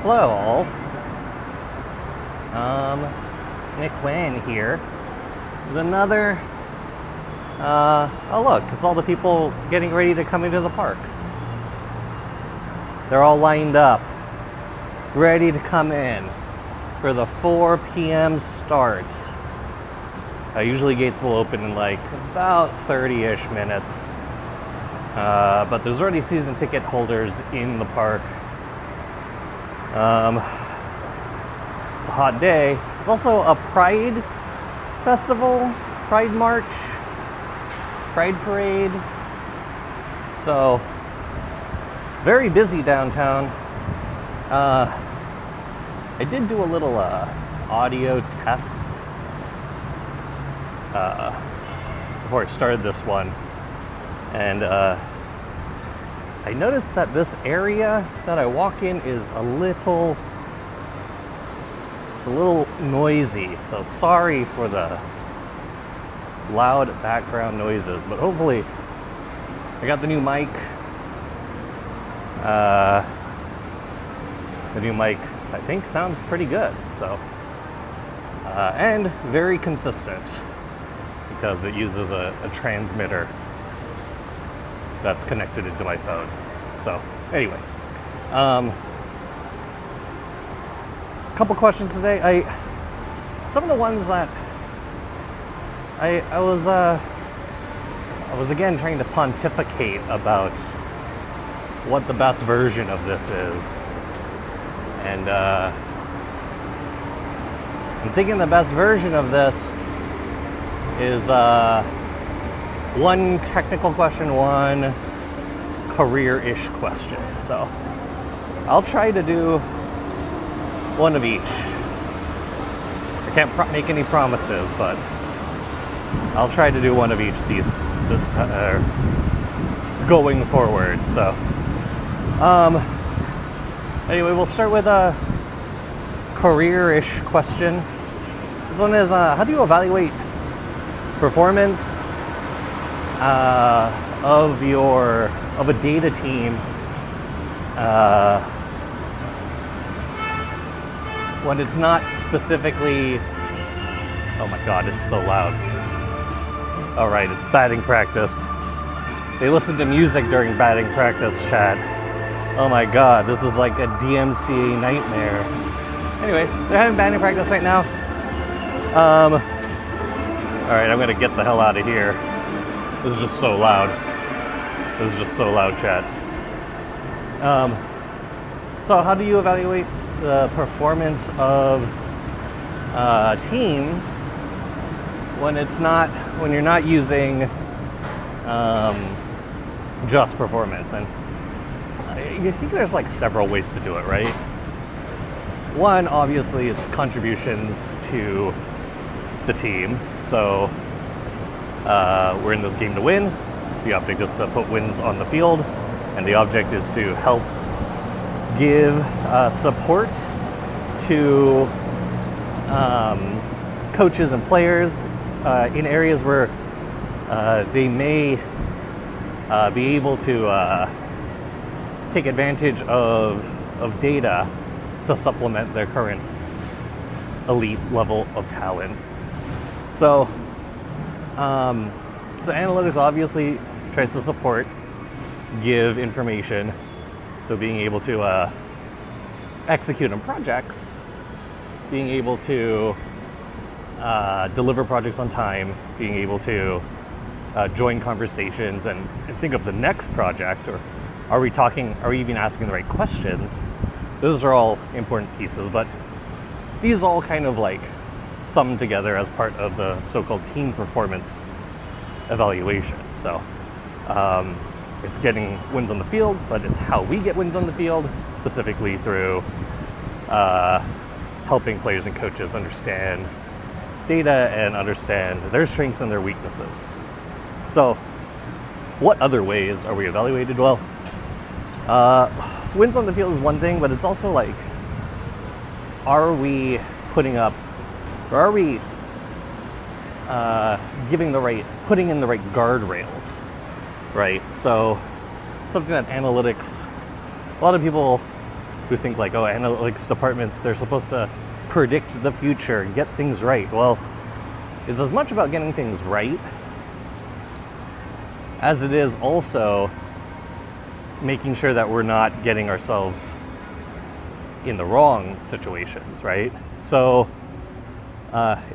Hello all. Nick Wan here with another, oh look, it's all the people getting ready to come into the park. They're all lined up, ready to come in for the 4 p.m. start. Usually gates will open in like about 30-ish minutes. But there's already season ticket holders in the park. It's a hot day. It's also a Pride festival, Pride March, Pride Parade. So, very busy downtown. I did do a little audio test before I started this one. And I noticed that this area that I walk in is a little noisy, so sorry for the loud background noises, but hopefully I got the new mic. The new mic, I think, sounds pretty good, so and very consistent because it uses a transmitter that's connected into my phone. So anyway, a couple questions today. Some of the ones that I was again trying to pontificate about what the best version of this is, and I'm thinking the best version of this is one technical question, one career-ish question. So I'll try to do one of each. I can't make any promises, but I'll try to do one of each this time going forward. So anyway, we'll start with a career-ish question. This one is, how do you evaluate performance of a data team when it's not specifically, oh my god, it's so loud. All right, it's batting practice. They listen to music during batting practice, chat. Oh my god, this is like a DMCA nightmare. Anyway, they're having batting practice right now. All right, I'm gonna get the hell out of here. This is just so loud. This is just so loud, chat. So how do you evaluate the performance of a team when you're not using just performance? And I think there's like several ways to do it, right? One, obviously, it's contributions to the team. So we're in this game to win. The object is to put wins on the field, and the object is to help give support to coaches and players in areas where they may be able to take advantage of data to supplement their current elite level of talent. So analytics obviously tries to support, give information. So being able to execute on projects, being able to deliver projects on time, being able to join conversations and think of the next project, or are we even asking the right questions? Those are all important pieces, but these all kind of like sum together as part of the so-called team performance evaluation. So it's getting wins on the field, but it's how we get wins on the field, specifically through helping players and coaches understand data and understand their strengths and their weaknesses. So what other ways are we evaluated? Well, wins on the field is one thing, but it's also like, are we putting up, or are we putting in the right guardrails, right? So something that analytics, a lot of people who think like, oh, analytics departments, they're supposed to predict the future, get things right. Well, it's as much about getting things right as it is also making sure that we're not getting ourselves in the wrong situations, right? So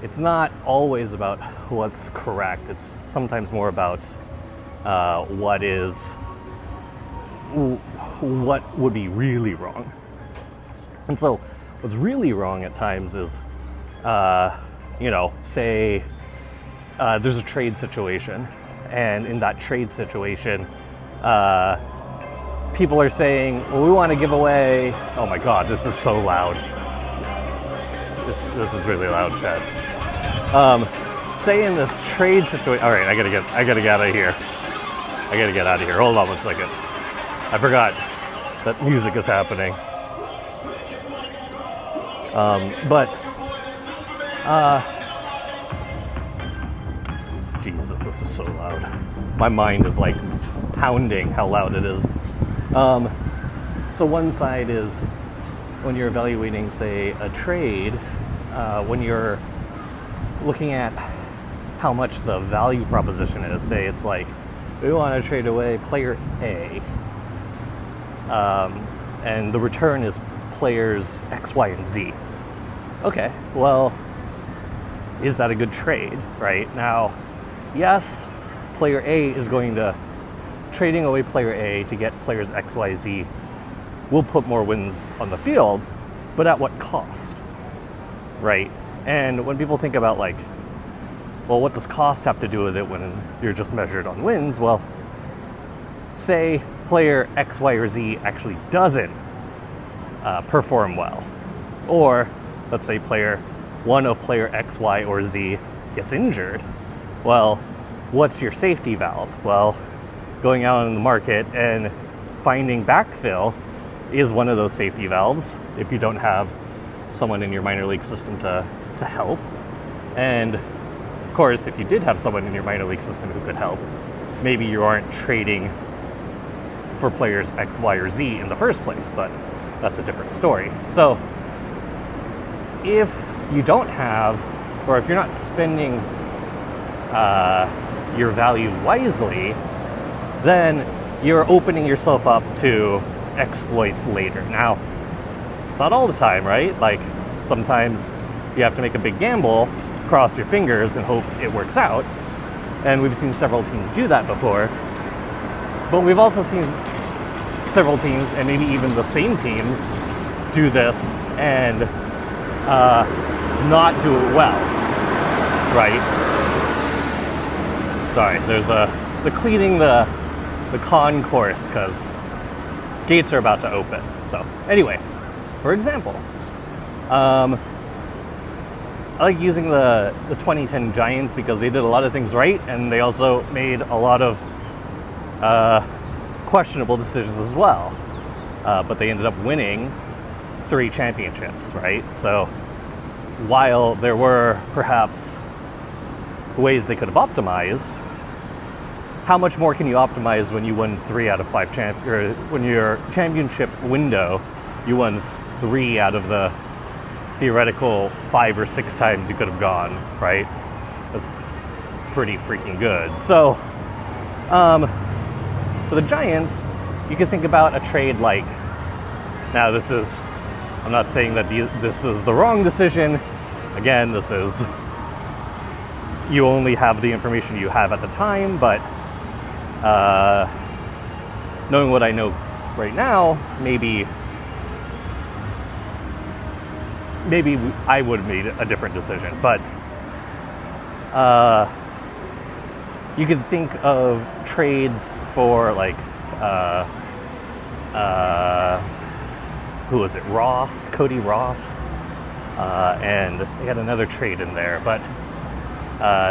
it's not always about what's correct. It's sometimes more about what would be really wrong. And so what's really wrong at times is, say there's a trade situation, and in that trade situation, people are saying, well, we want to give away, oh my God, this is so loud. This is really loud, Chad. Say in this trade situation, all right, I gotta get out of here. Hold on one second. I forgot that music is happening. Jesus, this is so loud. My mind is like pounding how loud it is. So one side is when you're evaluating, say, a trade, when you're looking at how much the value proposition is. Say it's like, we want to trade away player A, and the return is players X, Y, and Z. Okay, well, is that a good trade, right? Now, yes, player A is going to, trading away player A to get players X, Y, Z will put more wins on the field, but at what cost, right? And when people think about like, well, what does cost have to do with it when you're just measured on wins? Well, say player X, Y, or Z actually doesn't perform well. Or let's say one of player X, Y, or Z gets injured. Well, what's your safety valve? Well, going out in the market and finding backfill is one of those safety valves if you don't have someone in your minor league system to help. And of course, if you did have someone in your minor league system who could help, maybe you aren't trading for players X, Y, or Z in the first place, but that's a different story. So if you don't have, or if you're not spending your value wisely, then you're opening yourself up to exploits later. Now, it's not all the time, right? Like sometimes you have to make a big gamble, cross your fingers, and hope it works out. And we've seen several teams do that before. But we've also seen several teams, and maybe even the same teams, do this and not do it well, right? Sorry, there's the cleaning the concourse because gates are about to open. So anyway, for example, I like using the 2010 Giants because they did a lot of things right, and they also made a lot of questionable decisions as well. But they ended up winning 3 championships, right? So while there were perhaps ways they could have optimized, how much more can you optimize when you won 3 out of 5 or when your championship window, you won 3 out of the theoretical 5 or 6 times you could have gone, right? That's pretty freaking good. So, for the Giants, you can think about a trade like, now I'm not saying that this is the wrong decision. Again, this is, you only have the information you have at the time, but knowing what I know right now, maybe I would have made a different decision. But you can think of trades for like, who was it? Cody Ross, and they had another trade in there, but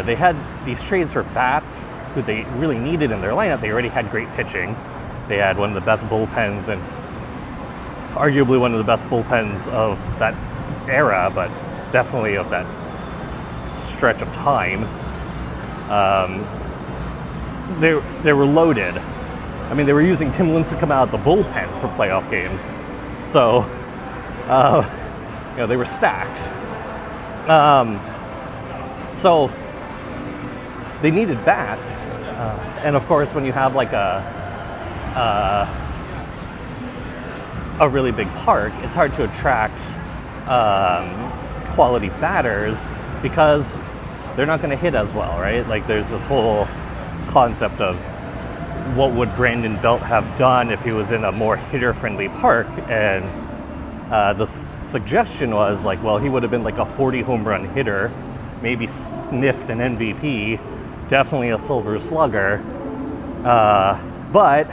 they had these trades for bats who they really needed in their lineup. They already had great pitching. They had one of the best bullpens, and arguably one of the best bullpens of that era, but definitely of that stretch of time. They were loaded. I mean, they were using Tim Lincecum out of the bullpen for playoff games. So, they were stacked. So they needed bats, and of course, when you have like a really big park, it's hard to attract quality batters because they're not going to hit as well, right? Like there's this whole concept of what would Brandon Belt have done if he was in a more hitter-friendly park, and the suggestion was like, well, he would have been like a 40 home run hitter, maybe sniffed an MVP, definitely a Silver Slugger, but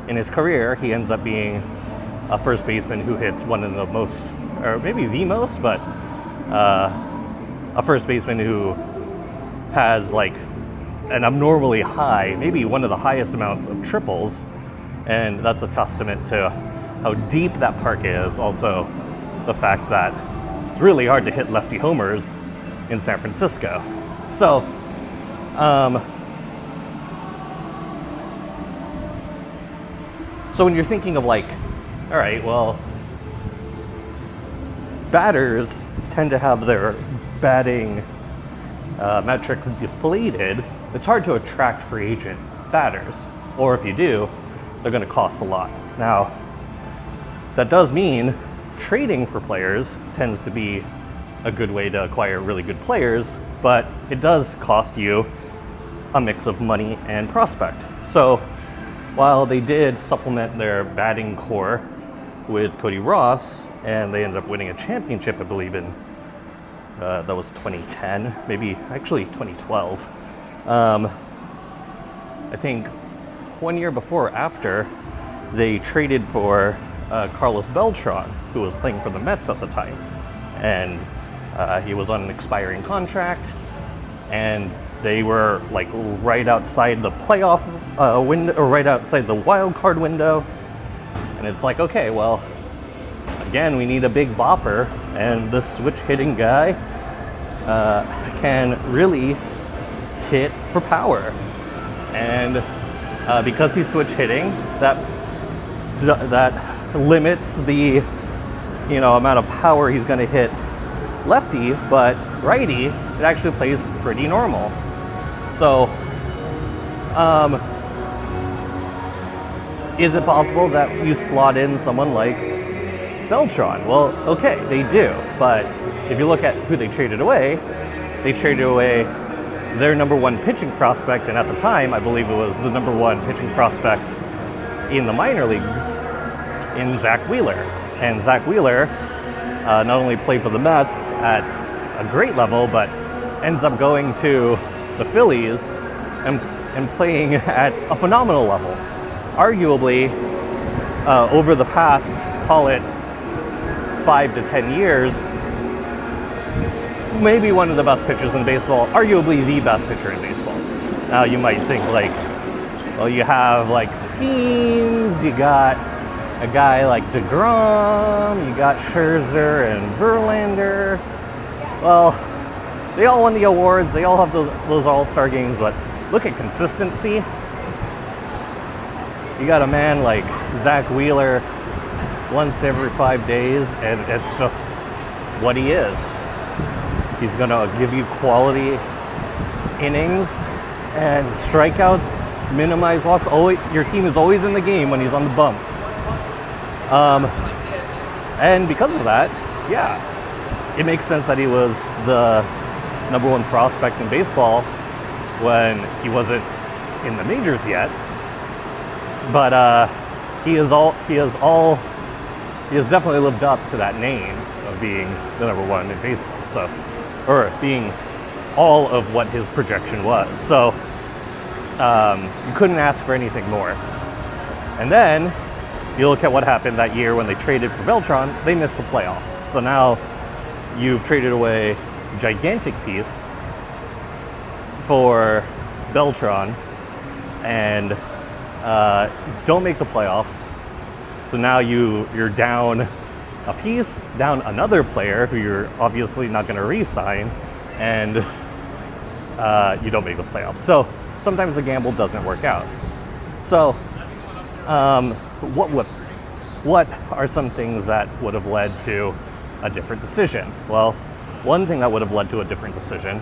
in his career, he ends up being a first baseman who hits one of the most, or maybe the most, but a first baseman who has like an abnormally high, maybe one of the highest amounts of triples, and that's a testament to how deep that park is. Also, the fact that it's really hard to hit lefty homers in San Francisco. So, so when you're thinking of like, all right, well, batters tend to have their batting metrics deflated. It's hard to attract free agent batters, or if you do, they're going to cost a lot. Now, that does mean trading for players tends to be a good way to acquire really good players, but it does cost you a mix of money and prospect. So while they did supplement their batting core with Cody Ross, and they ended up winning a championship, I believe, in that was 2010, maybe actually 2012. I think 1 year before or after, they traded for Carlos Beltran, who was playing for the Mets at the time, and he was on an expiring contract, and they were like right outside the playoff window, or right outside the wild card window, and it's like, okay, well, again, we need a big bopper, and this switch hitting guy can really hit for power, and because he's switch hitting, that limits the amount of power he's going to hit lefty, but righty, it actually plays pretty normal. So, is it possible that you slot in someone like Beltran? Well, okay, they do, but if you look at who they traded away their number one pitching prospect, and at the time, I believe it was the number one pitching prospect in the minor leagues, in Zach Wheeler. And Zach Wheeler not only played for the Mets at a great level, but ends up going to the Phillies and playing at a phenomenal level. Arguably, over the past, call it 5 to 10 years, maybe one of the best pitchers in baseball, arguably the best pitcher in baseball. Now you might think like, well, you have like Skeens, you got a guy like DeGrom, you got Scherzer and Verlander. Well, they all won the awards, they all have those all-star games, but look at consistency. You got a man like Zach Wheeler once every 5 days, and it's just what he is. He's going to give you quality innings and strikeouts, minimize walks. Your team is always in the game when he's on the bump. And because of that, yeah, it makes sense that he was the number one prospect in baseball when he wasn't in the majors yet. But he has definitely lived up to that name of being the number one in baseball. So, or being all of what his projection was. So you couldn't ask for anything more. And then you look at what happened that year when they traded for Beltran, they missed the playoffs. So now you've traded away a gigantic piece for Beltran and don't make the playoffs. So now you're down a piece, down another player who you're obviously not going to re-sign, and you don't make the playoffs. So sometimes the gamble doesn't work out. So what are some things that would have led to a different decision? Well, one thing that would have led to a different decision.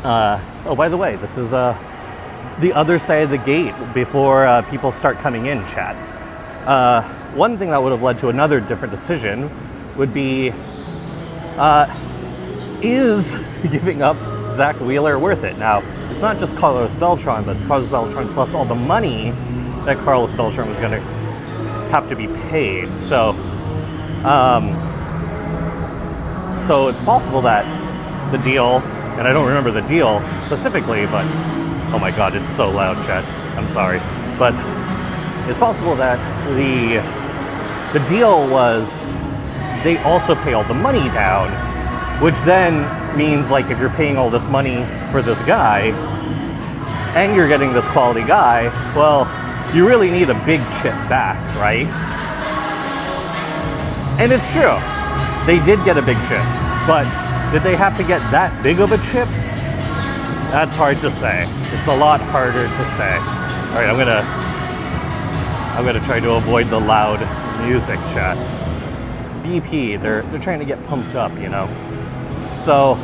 Oh, by the way, this is the other side of the gate before people start coming in, chat. One thing that would have led to another different decision would be, is giving up Zach Wheeler worth it? Now, it's not just Carlos Beltran, but it's Carlos Beltran plus all the money that Carlos Beltran was going to have to be paid. So it's possible that the deal, and I don't remember the deal specifically, but oh my god, it's so loud, chat. I'm sorry. But it's possible that the deal was they also pay all the money down, which then means, like, if you're paying all this money for this guy and you're getting this quality guy, well, you really need a big chip back, right? And it's true. They did get a big chip, but did they have to get that big of a chip? That's hard to say. It's a lot harder to say. All right, I'm gonna try to avoid the loud music, chat. BP, they're trying to get pumped up, you know. So,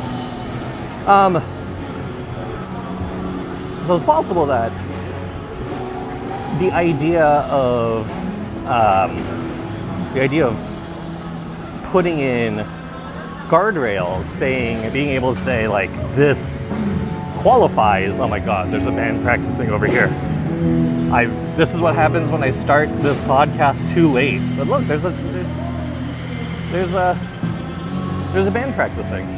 so it's possible that the idea of putting in guardrails, being able to say, like, this qualifies. Oh my god, there's a band practicing over here. This is what happens when I start this podcast too late. But look, there's a band practicing.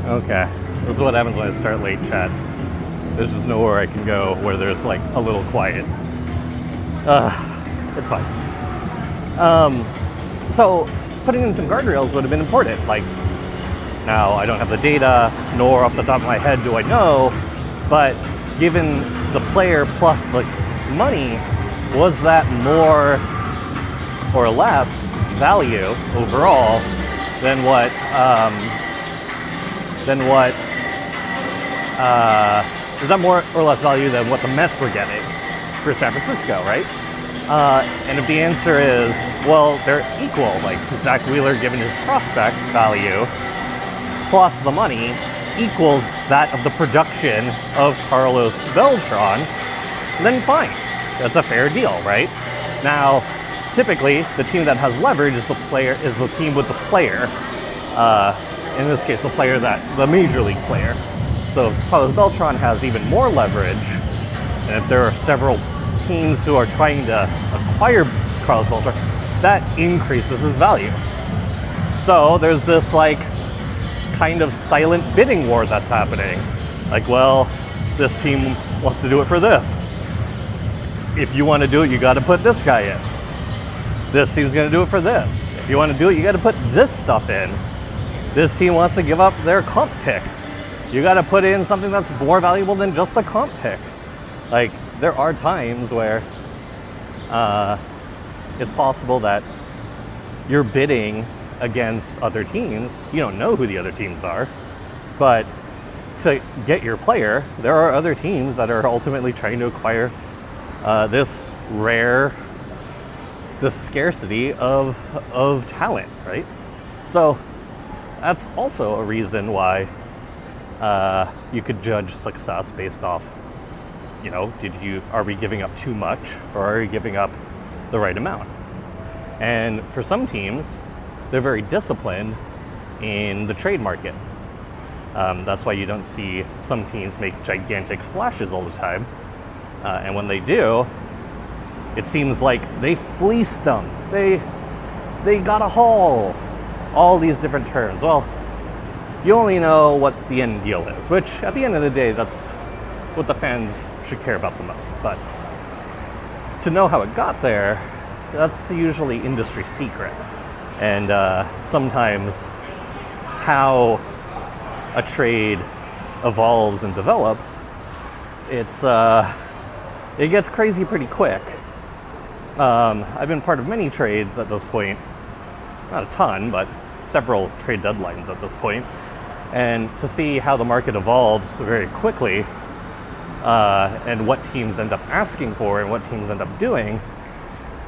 Okay, this is what happens when I start late, chat. There's just nowhere I can go where there's, like, a little quiet. It's fine. So putting in some guardrails would have been important. Like, now I don't have the data, nor off the top of my head do I know, but given the player plus the money, was that more or less value overall than what is that more or less value than what the Mets were getting for San Francisco, right? And if the answer is, well, they're equal, like Zach Wheeler given his prospect value plus the money equals that of the production of Carlos Beltran, then fine. That's a fair deal, right? Now, typically, the team that has leverage is the team with the player. In this case, the major league player. So Carlos Beltran has even more leverage, and if there are several teams who are trying to acquire Carlos Beltran, that increases his value. So there's this, like, kind of silent bidding war that's happening. Like, well, this team wants to do it for this. If you want to do it, you got to put this guy in. This team's going to do it for this. If you want to do it, you got to put this stuff in. This team wants to give up their comp pick. You got to put in something that's more valuable than just the comp pick. Like, there are times where it's possible that you're bidding against other teams. You don't know who the other teams are, but to get your player, there are other teams that are ultimately trying to acquire this scarcity of talent, right? So that's also a reason why you could judge success based off, you know, are we giving up too much or are we giving up the right amount? And for some teams, they're very disciplined in the trade market. That's why you don't see some teams make gigantic splashes all the time. And when they do, it seems like they fleeced them. They got a haul. All these different terms. Well, you only know what the end deal is, which at the end of the day, that's what the fans should care about the most. But to know how it got there, that's usually industry secret. And sometimes how a trade evolves and develops, it gets crazy pretty quick. I've been part of many trades at this point, not a ton, but several trade deadlines at this point. And to see how the market evolves very quickly, and what teams end up asking for and what teams end up doing,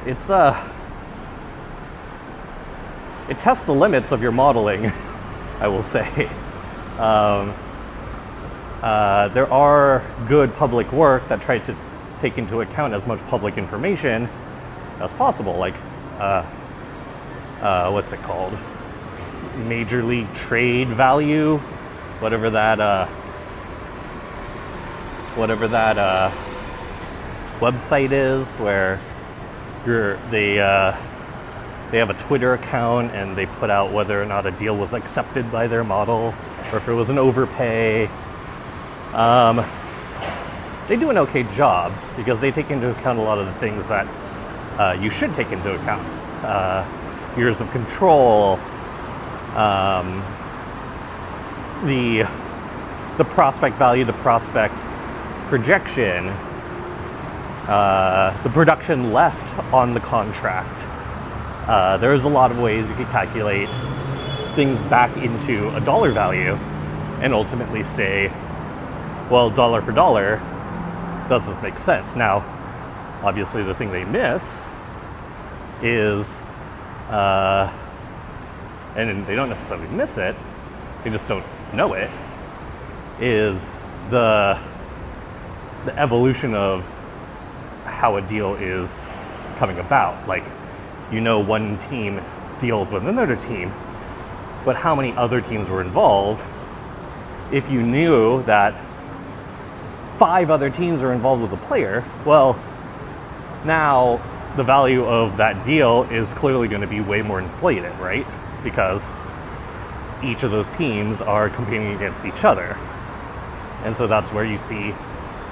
it's it tests the limits of your modeling, I will say. There are good public work that try to take into account as much public information as possible, like what's it called? Major League Trade Value, whatever that website is, where they have a Twitter account and they put out whether or not a deal was accepted by their model or if it was an overpay. They do an okay job because they take into account a lot of the things that you should take into account. Years of control, the prospect value, the prospect projection, the production left on the contract. There's a lot of ways you could calculate things back into a dollar value and ultimately say, well, dollar for dollar, does this make sense? Now, obviously the thing they miss is, and they don't necessarily miss it, they just don't know it, is the evolution of how a deal is coming about. Like, you know, one team deals with another team, but how many other teams were involved? If you knew that 5 other teams are involved with a player, well, now the value of that deal is clearly going to be way more inflated, right? Because each of those teams are competing against each other. And so that's where you see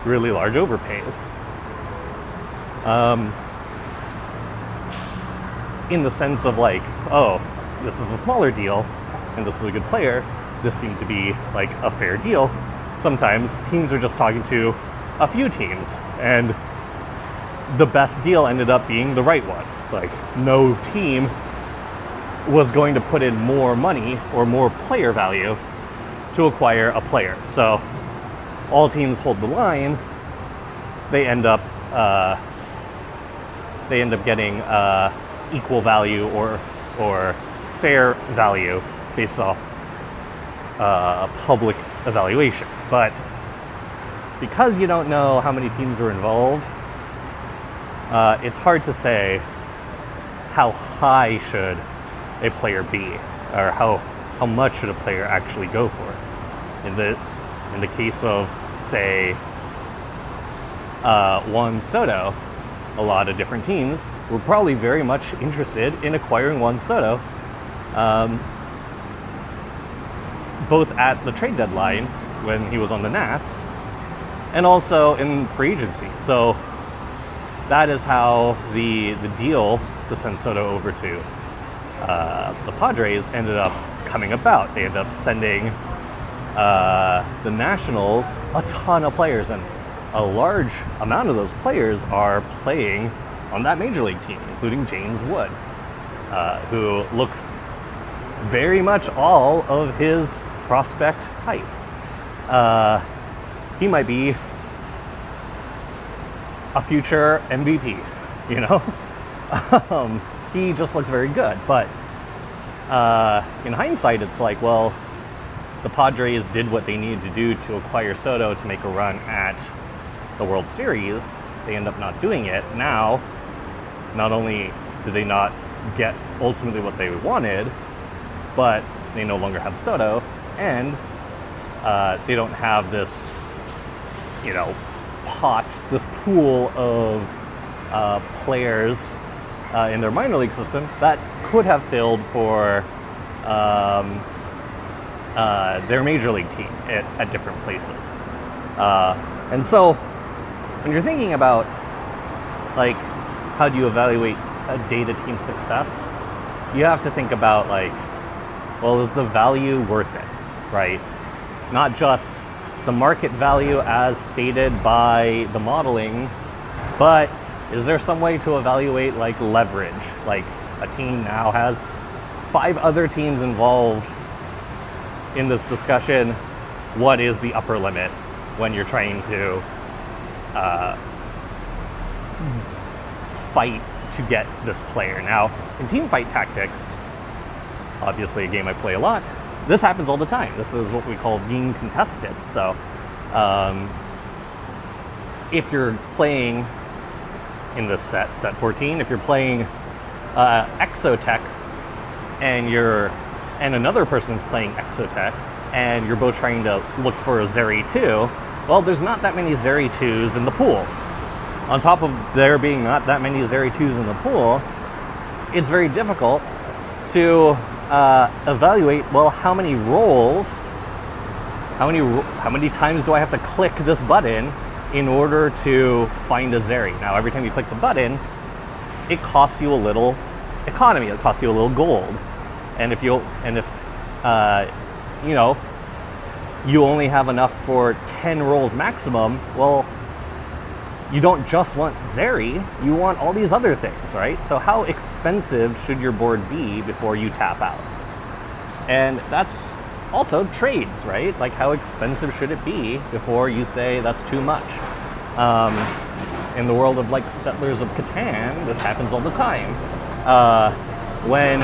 really large overpays. In the sense of like, oh, this is a smaller deal and this is a good player, this seemed to be like a fair deal. Sometimes teams are just talking to a few teams and the best deal ended up being the right one. Like, no team was going to put in more money or more player value to acquire a player. So all teams hold the line. They end up getting equal value or fair value based off public evaluation. But because you don't know how many teams are involved, it's hard to say how high should a player be, or how much should a player actually go for. In the case of, say, Juan Soto, a lot of different teams were probably very much interested in acquiring Juan Soto, both at the trade deadline when he was on the Nats, and also in free agency. So that is how the deal to send Soto over to the Padres ended up coming about. They ended up sending the Nationals a ton of players, and a large amount of those players are playing on that major league team, including James Wood, who looks very much all of his prospect hype. He might be a future MVP, you know? He just looks very good, but in hindsight, it's like, well, the Padres did what they needed to do to acquire Soto to make a run at the World Series. They end up not doing it. Now, not only did they not get ultimately what they wanted, but they no longer have Soto, and they don't have this, this pool of players in their minor league system that could have filled for their major league team at different places. And so when you're thinking about, like, how do you evaluate a data team success, you have to think about, like, well, is the value worth it, right? Not just the market value as stated by the modeling, but is there some way to evaluate, like, leverage? Like, a team now has 5 other teams involved in this discussion. What is the upper limit when you're trying to fight to get this player. Now, in Teamfight Tactics, obviously a game I play a lot, this happens all the time. This is what we call being contested. So if you're playing in this set 14, if you're playing Exotech and another person's playing Exotech, and you're both trying to look for a Zeri 2, well, there's not that many Zeri 2s in the pool. On top of there being not that many Zeri 2s in the pool, it's very difficult to evaluate, well, how many rolls, how many times do I have to click this button in order to find a Zeri? Now, every time you click the button, it costs you a little economy, it costs you a little gold. And if you know, you only have enough for 10 rolls maximum, well, you don't just want Zeri, you want all these other things, right? So how expensive should your board be before you tap out? And that's also trades, right? Like, how expensive should it be before you say that's too much? In the world of like Settlers of Catan, this happens all the time. When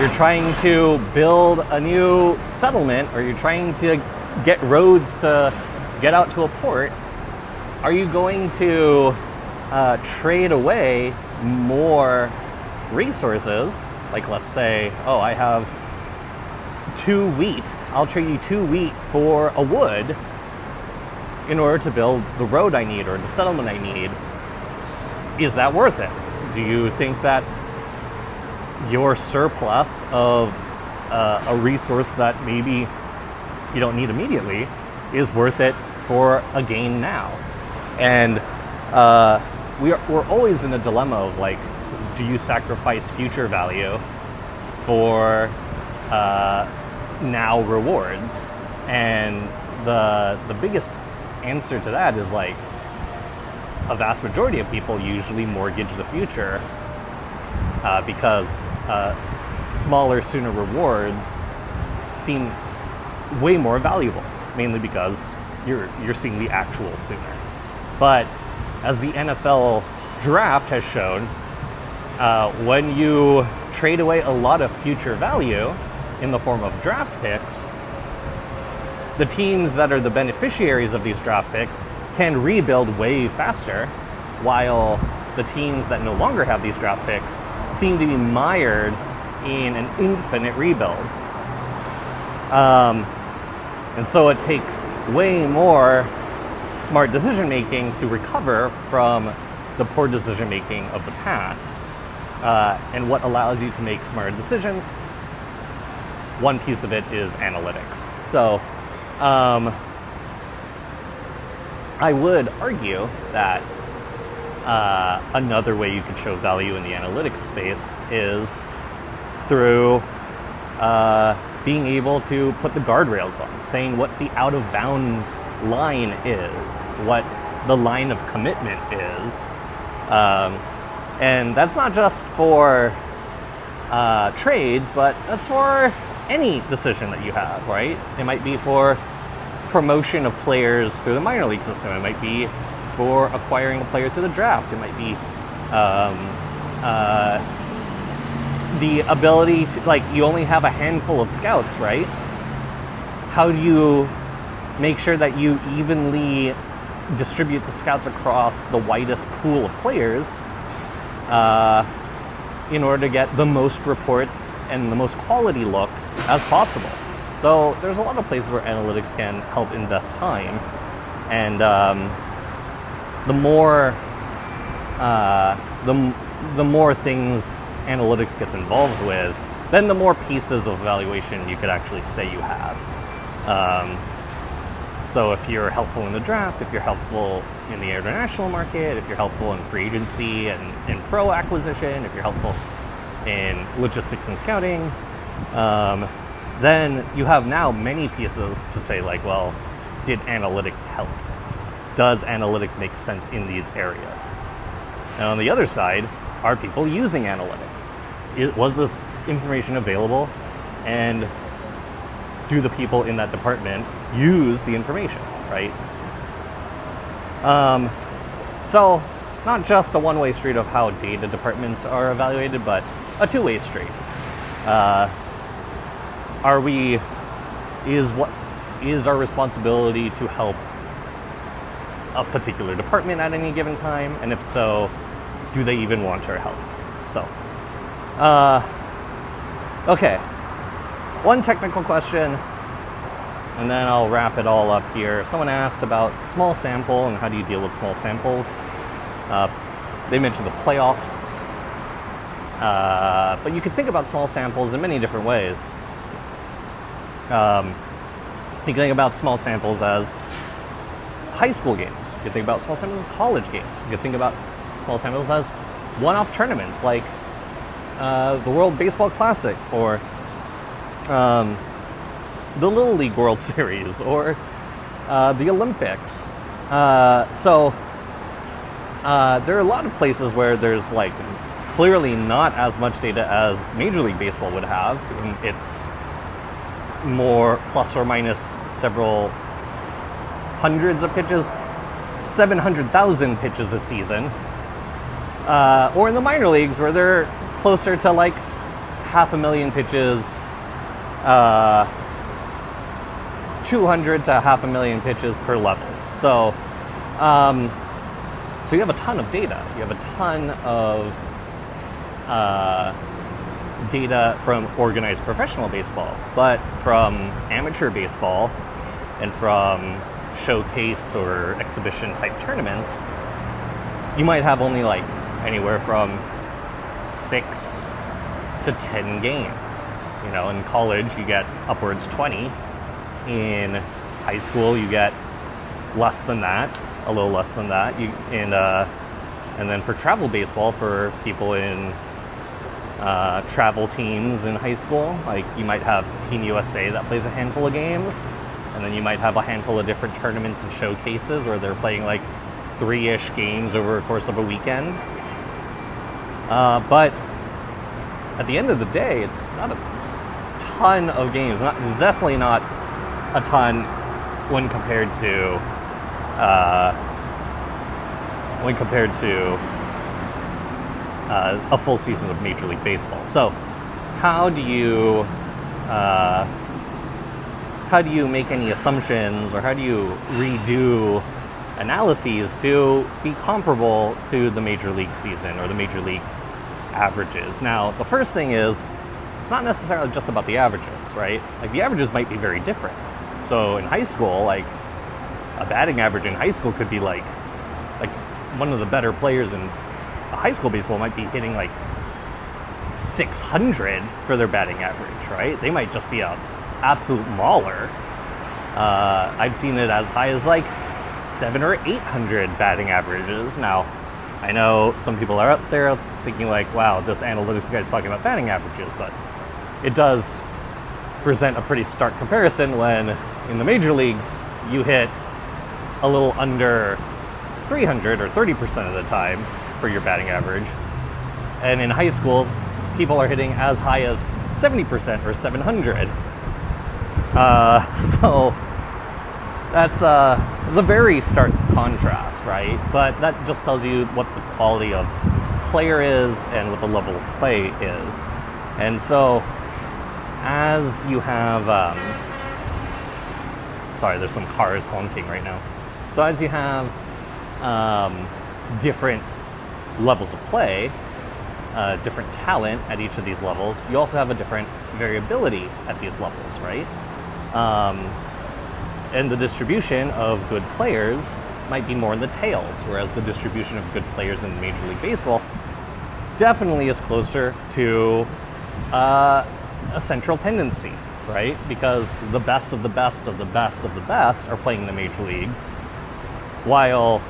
you're trying to build a new settlement, or you're trying to get roads to get out to a port, are you going to trade away more resources? Like, let's say, oh, I have 2 wheat. I'll trade you 2 wheat for a wood in order to build the road I need or the settlement I need. Is that worth it? Do you think that your surplus of a resource that maybe you don't need immediately is worth it for a gain now? And we're always in a dilemma of like, do you sacrifice future value for now rewards? And the biggest answer to that is like, a vast majority of people usually mortgage the future because smaller, sooner rewards seem way more valuable, mainly because you're seeing the actual sooner. But as the NFL draft has shown, when you trade away a lot of future value in the form of draft picks, the teams that are the beneficiaries of these draft picks can rebuild way faster, while the teams that no longer have these draft picks seem to be mired in an infinite rebuild. And so it takes way more smart decision making to recover from the poor decision making of the past. And what allows you to make smarter decisions, one piece of it is analytics. So I would argue that another way you could show value in the analytics space is through being able to put the guardrails on, saying what the out of bounds line is, what the line of commitment is. And that's not just for trades, but that's for any decision that you have, right? It might be for promotion of players through the minor league system. It might be for acquiring a player through the draft. It might be the ability to, like, you only have a handful of scouts, right? How do you make sure that you evenly distribute the scouts across the widest pool of players in order to get the most reports and the most quality looks as possible? So there's a lot of places where analytics can help invest time, and the more things analytics gets involved with, then the more pieces of evaluation you could actually say you have. So if you're helpful in the draft, if you're helpful in the international market, if you're helpful in free agency and in pro acquisition, if you're helpful in logistics and scouting, then you have now many pieces to say, like, well, did analytics help? Does analytics make sense in these areas? And on the other side, are people using analytics? Was this information available? And do the people in that department use the information, right? So not just a one-way street of how data departments are evaluated, but a two-way street. Is our responsibility to help a particular department at any given time? And if so, do they even want our help? So, okay. One technical question, and then I'll wrap it all up here. Someone asked about small sample and how do you deal with small samples. They mentioned the playoffs, but you could think about small samples in many different ways. You can think about small samples as high school games. You can think about small samples as college games. You can think about small samples as one-off tournaments like the World Baseball Classic or the Little League World Series or the Olympics. So there are a lot of places where there's like clearly not as much data as Major League Baseball would have. It's more plus or minus several hundreds of pitches, 700,000 pitches a season. Or in the minor leagues where they're closer to like 500,000 pitches, 200 to 500,000 pitches per level. So you have a ton of data. You have a ton of data from organized professional baseball, but from amateur baseball and from showcase or exhibition type tournaments, you might have only like anywhere from 6 to 10 games. You know, in college you get upwards 20. In high school you get less than that, a little less than that. And then for travel baseball, for people in travel teams in high school, like you might have Team USA that plays a handful of games, and then you might have a handful of different tournaments and showcases where they're playing like 3-ish games over the course of a weekend. But at the end of the day, it's not a ton of games. It's definitely not a ton when compared to a full season of Major League Baseball. So, how do you make any assumptions, or how do you redo analyses to be comparable to the Major League season or the Major League averages? Now, the first thing is, it's not necessarily just about the averages, right? Like, the averages might be very different. So in high school, like, a batting average in high school could be like one of the better players in high school baseball might be hitting like 600 for their batting average, right? They might just be a absolute mauler. I've seen it as high as like 700 or 800 batting averages. Now, I know some people are out there thinking like, wow, this analytics guy's talking about batting averages, but it does present a pretty stark comparison when in the major leagues you hit a little under 300 or 30% of the time for your batting average, and in high school people are hitting as high as 70% or 700. So that's a very stark contrast, right? But that just tells you what the quality of player is and what the level of play is. And so as you have sorry, there's some cars honking right now. So as you have different levels of play, different talent at each of these levels, you also have a different variability at these levels, right? And the distribution of good players might be more in the tails, whereas the distribution of good players in Major League Baseball definitely is closer to a central tendency, right? Because the best of the best of the best of the best are playing in the major leagues, while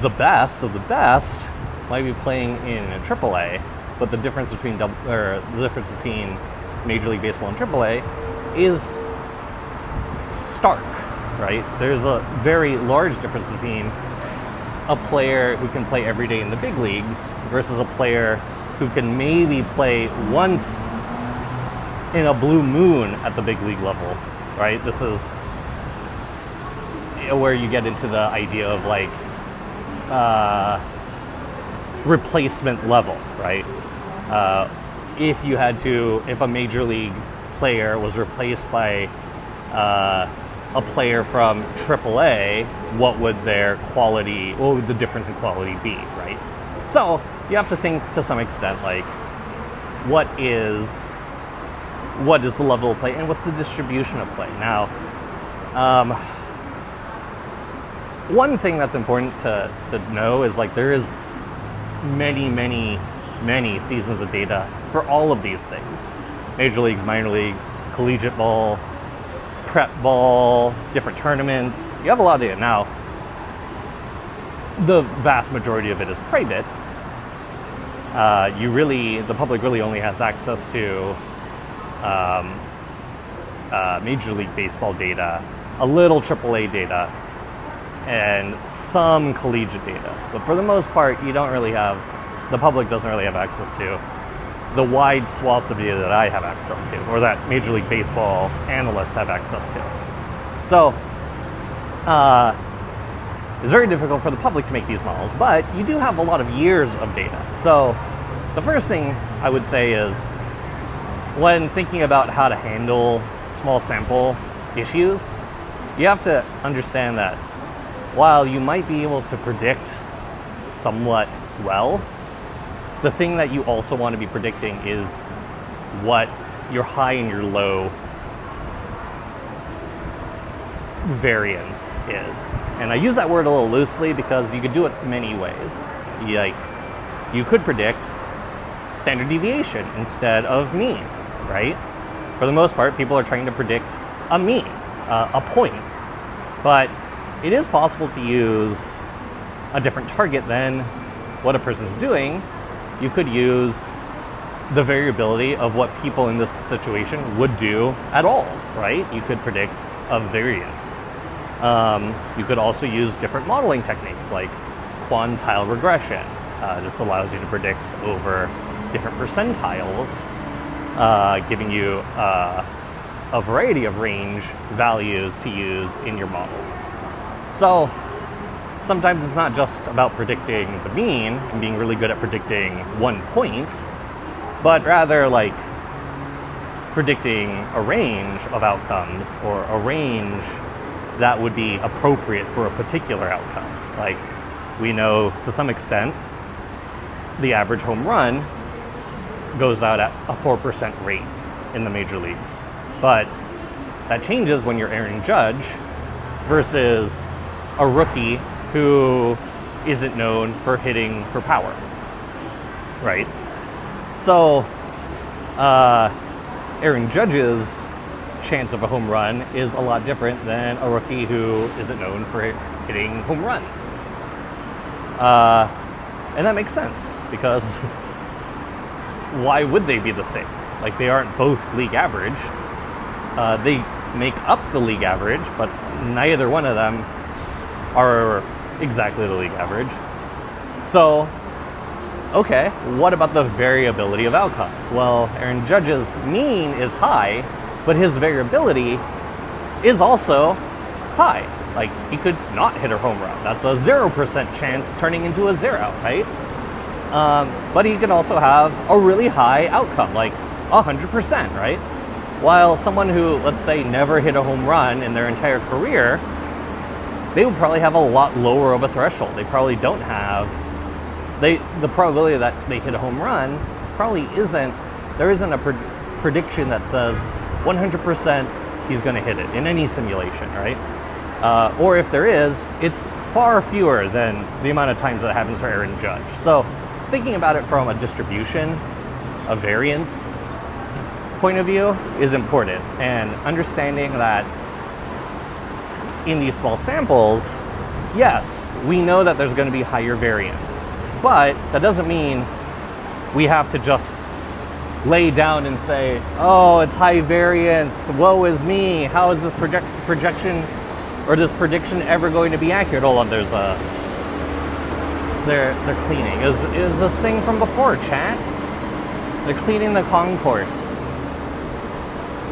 the best of the best might be playing in AAA, but the difference between Major League Baseball and AAA is stark, right? There's a very large difference between a player who can play every day in the big leagues versus a player who can maybe play once in a blue moon at the big league level, right? This is where you get into the idea of like replacement level, right? If a major league player was replaced by a player from AAA, what would the difference in quality be, right? So you have to think to some extent, like, what is the level of play and what's the distribution of play? Now, one thing that's important to know is, like, there is many seasons of data for all of these things. Major leagues, minor leagues, collegiate ball, prep ball, different tournaments. You have a lot of data. Now, the vast majority of it is private. The public really only has access to Major League Baseball data, a little AAA data, and some collegiate data. But for the most part, the public doesn't really have access to the wide swaths of data that I have access to, or that Major League Baseball analysts have access to. So, it's very difficult for the public to make these models, but you do have a lot of years of data. So, the first thing I would say is, when thinking about how to handle small sample issues, you have to understand that while you might be able to predict somewhat well, the thing that you also want to be predicting is what your high and your low variance is. And I use that word a little loosely because you could do it many ways. You could predict standard deviation instead of mean, right? For the most part, people are trying to predict a mean, a point. But it is possible to use a different target than what a person's doing. You could use the variability of what people in this situation would do at all, right? You could predict a variance. You could also use different modeling techniques like quantile regression. This allows you to predict over different percentiles, giving you a variety of range values to use in your model. So sometimes it's not just about predicting the mean and being really good at predicting one point, but rather like predicting a range of outcomes or a range that would be appropriate for a particular outcome. Like, we know to some extent the average home run goes out at a 4% rate in the major leagues. But that changes when you're Aaron Judge versus a rookie who isn't known for hitting for power, right? So, Aaron Judge's chance of a home run is a lot different than a rookie who isn't known for hitting home runs. And that makes sense, because why would they be the same? Like, they aren't both league average. They make up the league average, but neither one of them are exactly the league average. So, okay, what about the variability of outcomes? Well, Aaron Judge's mean is high, but his variability is also high. Like, he could not hit a home run. That's a 0% chance turning into a 0, right? But he could also have a really high outcome, like 100%, right? While someone who, let's say, never hit a home run in their entire career, they would probably have a lot lower of a threshold. They probably don't have, the probability that they hit a home run probably there isn't a prediction that says 100% he's going to hit it in any simulation, right? Or if there is, it's far fewer than the amount of times that happens for Aaron Judge. So thinking about it from a distribution, a variance point of view is important, and understanding that in these small samples, yes, we know that there's going to be higher variance, but that doesn't mean we have to just lay down and say, oh, it's high variance, woe is me, how is this projection or this prediction ever going to be accurate? Hold on, there's they're cleaning. Is this thing from before, chat? They're cleaning the concourse.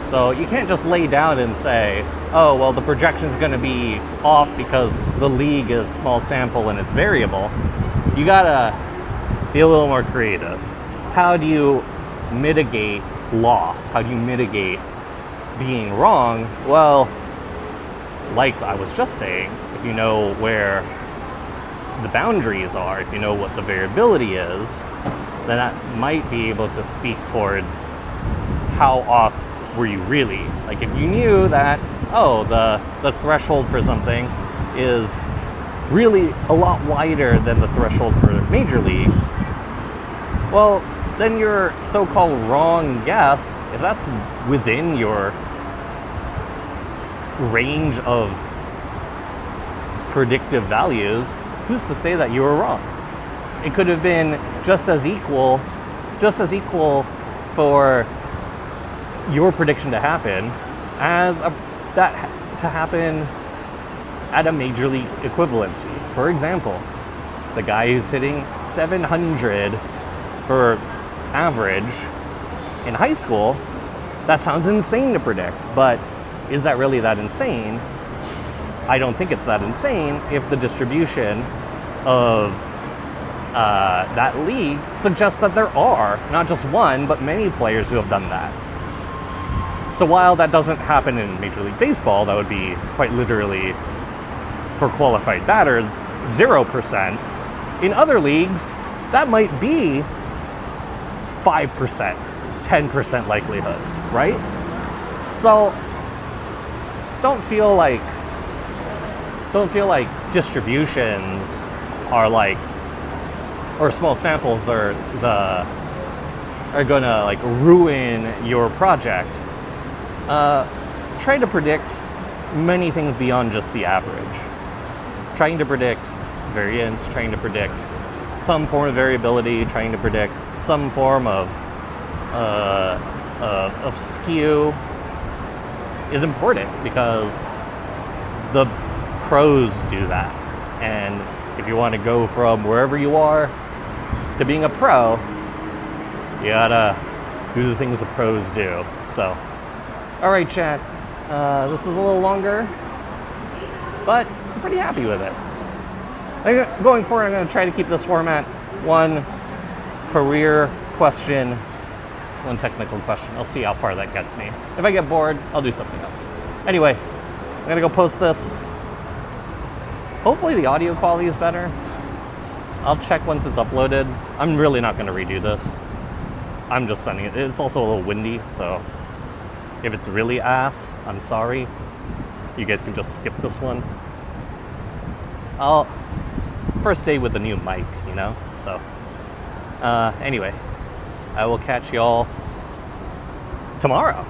So you can't just lay down and say, oh, well, the projection is going to be off because the league is small sample and it's variable. You gotta be a little more creative. How do you mitigate loss? How do you mitigate being wrong? Well, like I was just saying, if you know where the boundaries are, if you know what the variability is, then that might be able to speak towards how off were you really. Like if you knew that, oh, the threshold for something is really a lot wider than the threshold for major leagues, well, then your so-called wrong guess, if that's within your range of predictive values, who's to say that you were wrong? It could have been just as equal for your prediction to happen as that to happen at a major league equivalency. For example, the guy who's hitting 700 for average in high school, that sounds insane to predict, but is that really that insane? I don't think it's that insane if the distribution of that league suggests that there are not just one, but many players who have done that. So while that doesn't happen in Major League Baseball, that would be quite literally, for qualified batters, 0%. In other leagues, that might be 5%, 10% likelihood, right? So don't feel like distributions are like, or small samples are gonna like ruin your project. Try to predict many things beyond just the average. Trying to predict variance, trying to predict some form of variability, trying to predict some form of skew is important because the pros do that. And if you want to go from wherever you are to being a pro, you gotta do the things the pros do. So, all right, chat. This is a little longer, but I'm pretty happy with it. Going forward, I'm going to try to keep this format: one career question, one technical question. I'll see how far that gets me. If I get bored, I'll do something else. Anyway, I'm going to go post this. Hopefully the audio quality is better. I'll check once it's uploaded. I'm really not going to redo this. I'm just sending it. It's also a little windy, so if it's really ass, I'm sorry. You guys can just skip this one. First day with the new mic, you know? So, anyway, I will catch y'all tomorrow.